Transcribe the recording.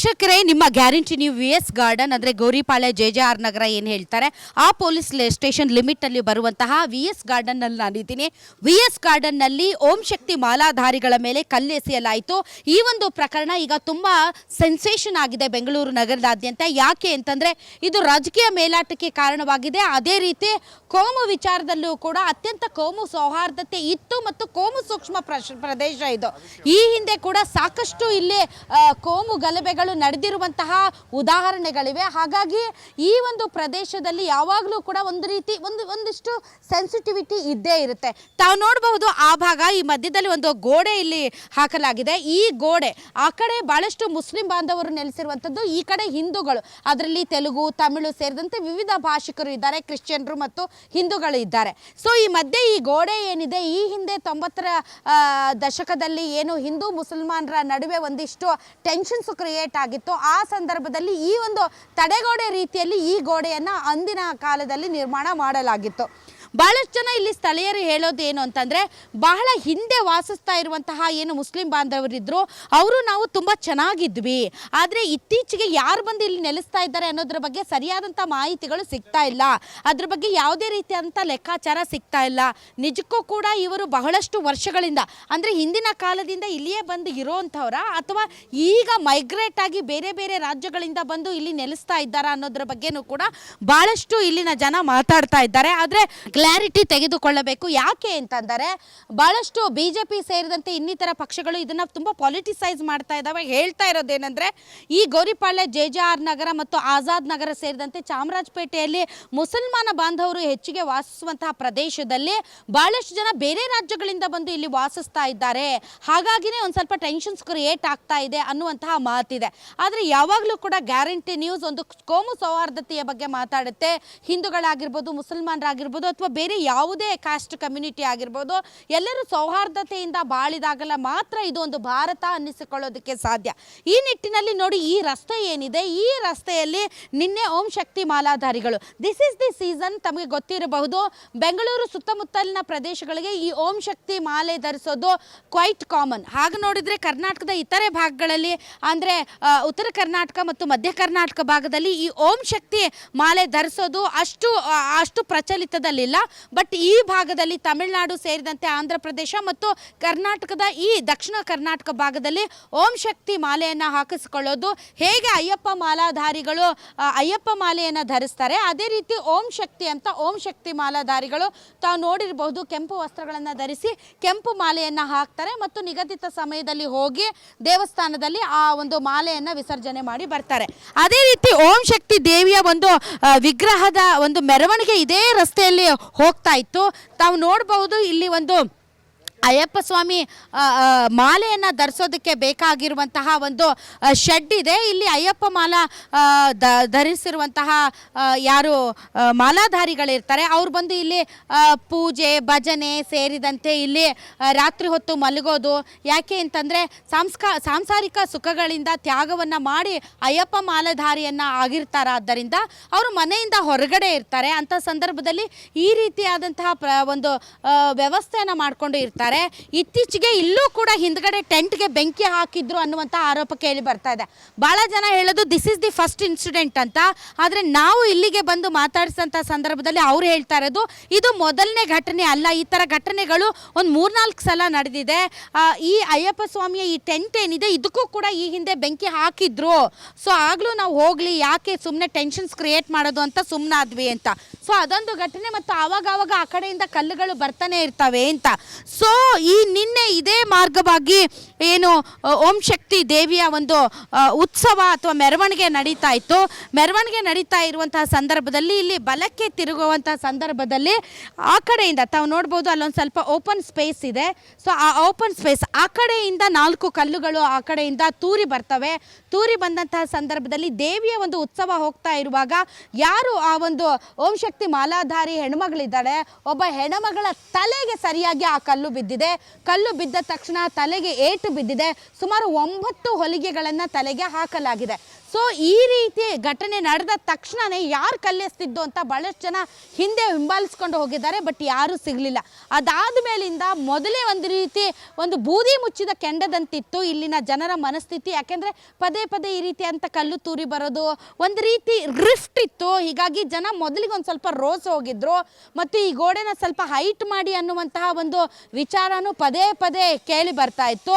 ವೀಕ್ಷಕರೇ, ನಿಮ್ಮ ಗ್ಯಾರಂಟಿ ನೀವು VS ಗಾರ್ಡನ್ ಅಂದರೆ ಗೌರಿಪಾಳ್ಯ JJR ನಗರ ಏನು ಹೇಳ್ತಾರೆ ಆ ಪೊಲೀಸ್ ಸ್ಟೇಷನ್ ಲಿಮಿಟಲ್ಲಿ ಬರುವಂತಹ VS ಗಾರ್ಡನ್ನಲ್ಲಿ ನಾನಿದ್ದೀನಿ. VS ಗಾರ್ಡನ್ನಲ್ಲಿ ಓಂ ಶಕ್ತಿ ಮಾಲಾಧಾರಿಗಳ ಮೇಲೆ ಕಲ್ಲೆಸೆಯಲಾಯಿತು. ಈ ಒಂದು ಪ್ರಕರಣ ಈಗ ತುಂಬ ಸೆನ್ಸೇಷನ್ ಆಗಿದೆ ಬೆಂಗಳೂರು ನಗರದಾದ್ಯಂತ. ಯಾಕೆ ಅಂತಂದರೆ ಇದು ರಾಜಕೀಯ ಮೇಲಾಟಕ್ಕೆ ಕಾರಣವಾಗಿದೆ. ಅದೇ ರೀತಿ ಕೋಮು ವಿಚಾರದಲ್ಲೂ ಕೂಡ ಅತ್ಯಂತ ಕೋಮು ಸೌಹಾರ್ದತೆ ಇತ್ತು ಮತ್ತು ಕೋಮು ಸೂಕ್ಷ್ಮ ಪ್ರದೇಶ ಇದು. ಈ ಹಿಂದೆ ಕೂಡ ಸಾಕಷ್ಟು ಇಲ್ಲಿ ಕೋಮು ಗಲಭೆಗಳು ನಡೆದಿರುವಂತಹ ಉದಾಹರಣೆಗಳಿವೆ. ಹಾಗಾಗಿ ಈ ಒಂದು ಪ್ರದೇಶದಲ್ಲಿ ಯಾವಾಗಲೂ ಕೂಡ ಒಂದಿಷ್ಟು ಸೆನ್ಸಿಟಿವಿಟಿ ಇದ್ದೇ ಇರುತ್ತೆ. ತಾವು ನೋಡಬಹುದು ಆ ಭಾಗ, ಈ ಮಧ್ಯದಲ್ಲಿ ಒಂದು ಗೋಡೆ ಇಲ್ಲಿ ಹಾಕಲಾಗಿದೆ. ಈ ಗೋಡೆ ಆ ಕಡೆ ಬಹಳಷ್ಟು ಮುಸ್ಲಿಂ ಬಾಂಧವರು ನೆಲೆಸಿರುವಂಥದ್ದು, ಈ ಕಡೆ ಹಿಂದೂಗಳು, ಅದರಲ್ಲಿ ತೆಲುಗು ತಮಿಳು ಸೇರಿದಂತೆ ವಿವಿಧ ಭಾಷಿಕರು ಇದ್ದಾರೆ, ಕ್ರಿಶ್ಚಿಯನ್ರು ಮತ್ತು ಹಿಂದೂಗಳು ಇದ್ದಾರೆ. ಸೊ ಈ ಮಧ್ಯೆ ಈ ಗೋಡೆ ಏನಿದೆ, ಈ ಹಿಂದೆ 90ರ ದಶಕದಲ್ಲಿ ಏನು ಹಿಂದೂ ಮುಸಲ್ಮಾನರ ನಡುವೆ ಒಂದಿಷ್ಟು ಟೆನ್ಷನ್ಸ್ ಕ್ರಿಯೇಟ್ ಆಗಿತ್ತು. ಆ ಸಂದರ್ಭದಲ್ಲಿ ಈ ಒಂದು ತಡೆಗೋಡೆ ರೀತಿಯಲ್ಲಿ ಈ ಗೋಡೆಯನ್ನು ಅಂದಿನ ಕಾಲದಲ್ಲಿ ನಿರ್ಮಾಣ ಮಾಡಲಾಗಿತ್ತು. ಭಾಳಷ್ಟು ಜನ ಇಲ್ಲಿ ಸ್ಥಳೀಯರು ಹೇಳೋದು ಏನು ಅಂತಂದರೆ, ಬಹಳ ಹಿಂದೆ ವಾಸಿಸ್ತಾ ಇರುವಂತಹ ಏನು ಮುಸ್ಲಿಂ ಬಾಂಧವರಿದ್ದರು ಅವರು ನಾವು ತುಂಬ ಚೆನ್ನಾಗಿದ್ವಿ, ಆದರೆ ಇತ್ತೀಚೆಗೆ ಯಾರು ಬಂದು ಇಲ್ಲಿ ನೆಲೆಸ್ತಾ ಇದ್ದಾರೆ ಅನ್ನೋದ್ರ ಬಗ್ಗೆ ಸರಿಯಾದಂಥ ಮಾಹಿತಿಗಳು ಸಿಗ್ತಾ ಇಲ್ಲ, ಅದ್ರ ಬಗ್ಗೆ ಯಾವುದೇ ರೀತಿಯಾದಂಥ ಲೆಕ್ಕಾಚಾರ ಸಿಗ್ತಾ ಇಲ್ಲ. ನಿಜಕ್ಕೂ ಕೂಡ ಇವರು ಬಹಳಷ್ಟು ವರ್ಷಗಳಿಂದ ಅಂದರೆ ಹಿಂದಿನ ಕಾಲದಿಂದ ಇಲ್ಲಿಯೇ ಬಂದು ಇರೋವಂಥವ್ರ ಅಥವಾ ಈಗ ಮೈಗ್ರೇಟ್ ಆಗಿ ಬೇರೆ ಬೇರೆ ರಾಜ್ಯಗಳಿಂದ ಬಂದು ಇಲ್ಲಿ ನೆಲೆಸ್ತಾ ಇದ್ದಾರಾ ಅನ್ನೋದ್ರ ಬಗ್ಗೆನೂ ಕೂಡ ಭಾಳಷ್ಟು ಇಲ್ಲಿನ ಜನ ಮಾತಾಡ್ತಾ ಇದ್ದಾರೆ. ಆದರೆ ಕ್ಲಾರಿಟಿ ತೆಗೆದುಕೊಳ್ಳಬೇಕು. ಯಾಕೆ ಅಂತಂದರೆ ಭಾಳಷ್ಟು BJP ಸೇರಿದಂತೆ ಇನ್ನಿತರ ಪಕ್ಷಗಳು ಇದನ್ನು ತುಂಬ ಪಾಲಿಟಿಸೈಸ್ ಮಾಡ್ತಾ ಇದ್ದಾವೆ. ಹೇಳ್ತಾ ಇರೋದೇನೆಂದರೆ, ಈ ಗೌರಿಪಾಳ್ಯ JJR ನಗರ ಮತ್ತು ಆಜಾದ್ ನಗರ ಸೇರಿದಂತೆ ಚಾಮರಾಜಪೇಟೆಯಲ್ಲಿ ಮುಸಲ್ಮಾನ ಬಾಂಧವರು ಹೆಚ್ಚಿಗೆ ವಾಸಿಸುವಂತಹ ಪ್ರದೇಶದಲ್ಲಿ ಭಾಳಷ್ಟು ಜನ ಬೇರೆ ರಾಜ್ಯಗಳಿಂದ ಬಂದು ಇಲ್ಲಿ ವಾಸಿಸ್ತಾ ಇದ್ದಾರೆ, ಹಾಗಾಗಿನೇ ಒಂದು ಸ್ವಲ್ಪ ಟೆನ್ಷನ್ಸ್ ಕ್ರಿಯೇಟ್ ಆಗ್ತಾ ಇದೆ ಅನ್ನುವಂತಹ ಮಾತಿದೆ. ಆದರೆ ಯಾವಾಗಲೂ ಕೂಡ ಗ್ಯಾರಂಟಿ ನ್ಯೂಸ್ ಒಂದು ಕೋಮು ಸೌಹಾರ್ದತೆಯ ಬಗ್ಗೆ ಮಾತಾಡುತ್ತೆ. ಹಿಂದೂಗಳಾಗಿರ್ಬೋದು, ಮುಸಲ್ಮಾನರಾಗಿರ್ಬೋದು ಅಥವಾ ಬೇರೆ ಯಾವುದೇ ಕಾಸ್ಟ್ ಕಮ್ಯುನಿಟಿ ಆಗಿರ್ಬೋದು, ಎಲ್ಲರೂ ಸೌಹಾರ್ದತೆಯಿಂದ ಬಾಳಿದಾಗಲ್ಲ ಮಾತ್ರ ಇದು ಒಂದು ಭಾರತ ಅನ್ನಿಸಿಕೊಳ್ಳೋದಕ್ಕೆ ಸಾಧ್ಯ. ಈ ನಿಟ್ಟಿನಲ್ಲಿ ನೋಡಿ, ಈ ರಸ್ತೆ ಏನಿದೆ, ಈ ರಸ್ತೆಯಲ್ಲಿ ನಿನ್ನೆ Om Shakti ಮಾಲಾಧಾರಿಗಳು, this is the season, ತಮಗೆ ಗೊತ್ತಿರಬಹುದು ಬೆಂಗಳೂರು ಸುತ್ತಮುತ್ತಲಿನ ಪ್ರದೇಶಗಳಿಗೆ ಈ ಓಂ ಶಕ್ತಿ ಮಾಲೆ ಧರಿಸೋದು ಕ್ವೈಟ್ ಕಾಮನ್. ಹಾಗೆ ನೋಡಿದರೆ ಕರ್ನಾಟಕದ ಇತರೆ ಭಾಗಗಳಲ್ಲಿ ಅಂದರೆ ಉತ್ತರ ಕರ್ನಾಟಕ ಮತ್ತು ಮಧ್ಯ ಕರ್ನಾಟಕ ಭಾಗದಲ್ಲಿ ಈ ಓಂ ಶಕ್ತಿ ಮಾಲೆ ಧರಿಸೋದು ಅಷ್ಟು ಪ್ರಚಲಿತದಲ್ಲಿಲ್ಲ. ಬಟ್ ಈ ಭಾಗದಲ್ಲಿ ತಮಿಳುನಾಡು ಸೇರಿದಂತೆ ಆಂಧ್ರ ಪ್ರದೇಶ ಮತ್ತು ಕರ್ನಾಟಕದ ಈ ದಕ್ಷಿಣ ಕರ್ನಾಟಕ ಭಾಗದಲ್ಲಿ ಓಂ ಶಕ್ತಿ ಮಾಲೆಯನ್ನು ಹಾಕಿಸಿಕೊಳ್ಳೋದು, ಹೇಗೆ ಅಯ್ಯಪ್ಪ ಮಾಲಾಧಾರಿಗಳು ಅಯ್ಯಪ್ಪ ಮಾಲೆಯನ್ನು ಧರಿಸ್ತಾರೆ ಅದೇ ರೀತಿ ಓಂ ಶಕ್ತಿ ಮಾಲಾಧಾರಿಗಳು ತಾವು ನೋಡಿರಬಹುದು ಕೆಂಪು ವಸ್ತ್ರಗಳನ್ನು ಧರಿಸಿ ಕೆಂಪು ಮಾಲೆಯನ್ನು ಹಾಕ್ತಾರೆ ಮತ್ತು ನಿಗದಿತ ಸಮಯದಲ್ಲಿ ಹೋಗಿ ದೇವಸ್ಥಾನದಲ್ಲಿ ಆ ಒಂದು ಮಾಲೆಯನ್ನು ವಿಸರ್ಜನೆ ಮಾಡಿ ಬರ್ತಾರೆ. ಅದೇ ರೀತಿ ಓಂ ಶಕ್ತಿ ದೇವಿಯ ಒಂದು ವಿಗ್ರಹದ ಒಂದು ಮೆರವಣಿಗೆ ಇದೇ ರಸ್ತೆಯಲ್ಲಿ ಹೋಗ್ತಾ ಇತ್ತು. ತಾವು ನೋಡಬಹುದು ಇಲ್ಲಿ ಒಂದು ಅಯ್ಯಪ್ಪ ಸ್ವಾಮಿ ಮಾಲೆಯನ್ನು ಧರಿಸೋದಕ್ಕೆ ಬೇಕಾಗಿರುವಂತಹ ಒಂದು ಶೆಡ್ ಇದೆ. ಇಲ್ಲಿ ಅಯ್ಯಪ್ಪ ಮಾಲಾ ಧರಿಸಿರುವಂತಹ ಯಾರು ಮಾಲಾಧಾರಿಗಳಿರ್ತಾರೆ ಅವ್ರು ಬಂದು ಇಲ್ಲಿ ಪೂಜೆ ಭಜನೆ ಸೇರಿದಂತೆ ಇಲ್ಲಿ ರಾತ್ರಿ ಹೊತ್ತು ಮಲಗೋದು. ಯಾಕೆ ಅಂತಂದರೆ ಸಾಂಸಾರಿಕ ಸುಖಗಳಿಂದ ತ್ಯಾಗವನ್ನು ಮಾಡಿ ಅಯ್ಯಪ್ಪ ಮಾಲಾಧಾರಿಯನ್ನು ಆಗಿರ್ತಾರಾದ್ದರಿಂದ ಅವರು ಮನೆಯಿಂದ ಹೊರಗಡೆ ಇರ್ತಾರೆ. ಅಂಥ ಸಂದರ್ಭದಲ್ಲಿ ಈ ರೀತಿಯಾದಂತಹ ಒಂದು ವ್ಯವಸ್ಥೆಯನ್ನು ಮಾಡಿಕೊಂಡು ಇರ್ತಾರೆ. ಇತ್ತೀಚೆಗೆ ಇಲ್ಲೂ ಕೂಡ ಹಿಂದ್ಗಡೆ ಟೆಂಟ್ಗೆ ಬೆಂಕಿ ಹಾಕಿದ್ರು ಅನ್ನುವಂಥ ಆರೋಪ ಕೇಳಿ ಬರ್ತಾ ಇದೆ. ಭಾಳ ಜನ ಹೇಳೋದು this is the first incident ಅಂತ. ಆದರೆ ನಾವು ಇಲ್ಲಿಗೆ ಬಂದು ಮಾತಾಡಿಸೋಂಥ ಸಂದರ್ಭದಲ್ಲಿ ಅವ್ರು ಹೇಳ್ತಾ ಇರೋದು ಇದು ಮೊದಲನೇ ಘಟನೆ ಅಲ್ಲ, ಈ ಥರ ಘಟನೆಗಳು ಒಂದು 3-4 ಸಲ ನಡೆದಿದೆ. ಈ ಅಯ್ಯಪ್ಪ ಸ್ವಾಮಿಯ ಈ ಟೆಂಟ್ ಏನಿದೆ ಇದಕ್ಕೂ ಕೂಡ ಈ ಹಿಂದೆ ಬೆಂಕಿ ಹಾಕಿದ್ರು. ಸೊ ಆಗಲೂ ನಾವು ಹೋಗಲಿ, ಯಾಕೆ ಸುಮ್ಮನೆ ಟೆನ್ಷನ್ಸ್ ಕ್ರಿಯೇಟ್ ಮಾಡೋದು ಅಂತ ಸುಮ್ಮನಾದ್ವಿ ಅಂತ. ಸೊ ಅದೊಂದು ಘಟನೆ ಮತ್ತು ಆವಾಗ ಆ ಕಡೆಯಿಂದ ಕಲ್ಲುಗಳು ಬರ್ತಾನೆ ಇರ್ತವೆ ಅಂತ. ಸೊ ಈ ನಿನ್ನೆ ಇದೇ ಮಾರ್ಗವಾಗಿ ಏನು ಓಂ ಶಕ್ತಿ ದೇವಿಯ ಒಂದು ಉತ್ಸವ ಅಥವಾ ಮೆರವಣಿಗೆ ನಡೀತಾ ಇತ್ತು. ಮೆರವಣಿಗೆ ನಡೀತಾ ಇರುವಂತಹ ಸಂದರ್ಭದಲ್ಲಿ ಇಲ್ಲಿ ಬಲಕ್ಕೆ ತಿರುಗುವಂತಹ ಸಂದರ್ಭದಲ್ಲಿ ಆ ಕಡೆಯಿಂದ ತಾವು ನೋಡ್ಬೋದು ಅಲ್ಲೊಂದು ಸ್ವಲ್ಪ ಓಪನ್ ಸ್ಪೇಸ್ ಇದೆ. ಸೊ ಆ ಓಪನ್ ಸ್ಪೇಸ್ ಆ ಕಡೆಯಿಂದ 4 ಕಲ್ಲುಗಳು ಆ ಕಡೆಯಿಂದ ತೂರಿ ಬರ್ತವೆ. ತೂರಿ ಬಂದಂತಹ ಸಂದರ್ಭದಲ್ಲಿ ದೇವಿಯ ಒಂದು ಉತ್ಸವ ಹೋಗ್ತಾ ಇರುವಾಗ ಯಾರು ಆ ಒಂದು ಓಂ ಶಕ್ತಿ ಮಾಲಾಧಾರಿ ಹೆಣ್ಮಗಳಿದ್ದಾಳೆ, ಒಬ್ಬ ಹೆಣ್ಮಗಳ ತಲೆಗೆ ಸರಿಯಾಗಿ ಆ ಕಲ್ಲು ಬಿದ್ದಿದೆ. ಕಲ್ಲು ಬಿದ್ದ ತಕ್ಷಣ ತಲೆಗೆ ಏಟು ಬಿದ್ದಿದೆ. ಸುಮಾರು 9 ಹೊಲಿಗೆಗಳನ್ನು ತಲೆಗೆ ಹಾಕಲಾಗಿದೆ. ಸೊ ಈ ರೀತಿ ಘಟನೆ ನಡೆದ ತಕ್ಷಣವೇ ಯಾರು ಕಲ್ಲೆಸ್ತಿದ್ದು ಅಂತ ಭಾಳಷ್ಟು ಜನ ಹಿಂದೆ ಹಿಂಬಾಲಿಸ್ಕೊಂಡು ಹೋಗಿದ್ದಾರೆ, ಬಟ್ ಯಾರೂ ಸಿಗಲಿಲ್ಲ. ಅದಾದ ಮೇಲಿಂದ ಮೊದಲೇ ಒಂದು ರೀತಿ ಒಂದು ಬೂದಿ ಮುಚ್ಚಿದ ಕೆಂಡದಂತಿತ್ತು ಇಲ್ಲಿನ ಜನರ ಮನಸ್ಥಿತಿ. ಯಾಕೆಂದರೆ ಪದೇ ಪದೇ ಈ ರೀತಿ ಅಂತ ಕಲ್ಲು ತೂರಿ ಬರೋದು ಒಂದು ರೀತಿ ರಿಫ್ಟ್ ಇತ್ತು. ಹೀಗಾಗಿ ಜನ ಮೊದಲಿಗೆ ಒಂದು ಸ್ವಲ್ಪ ರೋಸ್ ಹೋಗಿದ್ರು ಮತ್ತು ಈ ಗೋಡೆನ ಸ್ವಲ್ಪ ಹೈಟ್ ಮಾಡಿ ಅನ್ನುವಂತಹ ಒಂದು ವಿಚಾರನೂ ಪದೇ ಪದೇ ಕೇಳಿ ಬರ್ತಾ ಇತ್ತು.